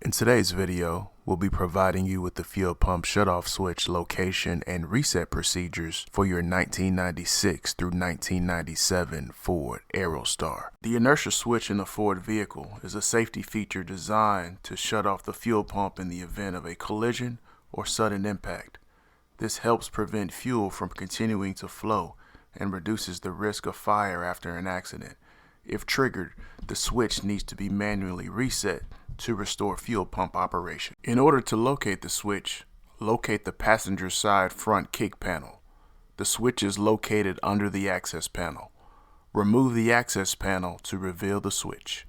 In today's video, we'll be providing you with the fuel pump shutoff switch location and reset procedures for your 1996 through 1997 Ford Aerostar. The inertia switch in a Ford vehicle is a safety feature designed to shut off the fuel pump in the event of a collision or sudden impact. This helps prevent fuel from continuing to flow and reduces the risk of fire after an accident. If triggered, the switch needs to be manually reset to restore fuel pump operation. In order to locate the switch, locate the passenger side front kick panel. The switch is located under the access panel. Remove the access panel to reveal the switch.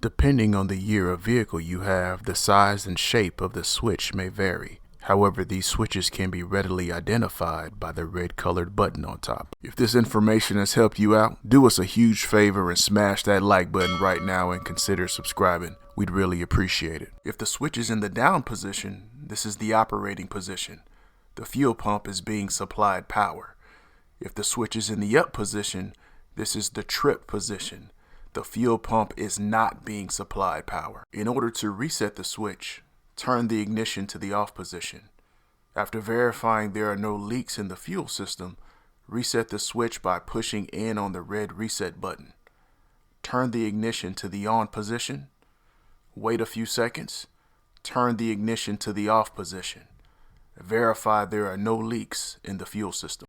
Depending on the year of vehicle you have, the size and shape of the switch may vary. However, these switches can be readily identified by the red colored button on top. If this information has helped you out, do us a huge favor and smash that like button right now and consider subscribing. We'd really appreciate it. If the switch is in the down position, this is the operating position. The fuel pump is being supplied power. If the switch is in the up position, this is the trip position. The fuel pump is not being supplied power. In order to reset the switch, turn the ignition to the off position. After verifying there are no leaks in the fuel system, reset the switch by pushing in on the red reset button. Turn the ignition to the on position. Wait a few seconds. Turn the ignition to the off position. Verify there are no leaks in the fuel system.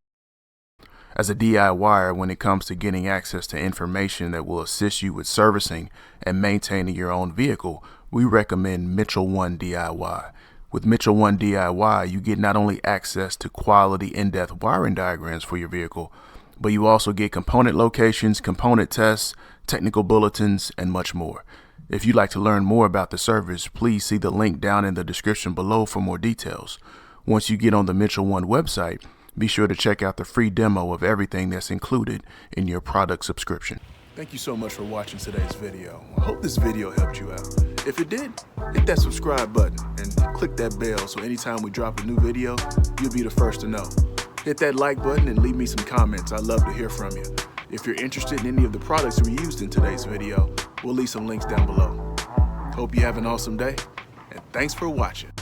As a DIYer, when it comes to getting access to information that will assist you with servicing and maintaining your own vehicle, we recommend Mitchell 1 DIY. With Mitchell 1 DIY, you get not only access to quality in-depth wiring diagrams for your vehicle, but you also get component locations, component tests, technical bulletins, and much more. If you'd like to learn more about the service, please see the link down in the description below for more details. Once you get on the Mitchell 1 website, be sure to check out the free demo of everything that's included in your product subscription. Thank you so much for watching today's video. I hope this video helped you out. If it did, hit that subscribe button and click that bell so anytime we drop a new video, you'll be the first to know. Hit that like button and leave me some comments. I'd love to hear from you. If you're interested in any of the products we used in today's video, we'll leave some links down below. Hope you have an awesome day, and thanks for watching.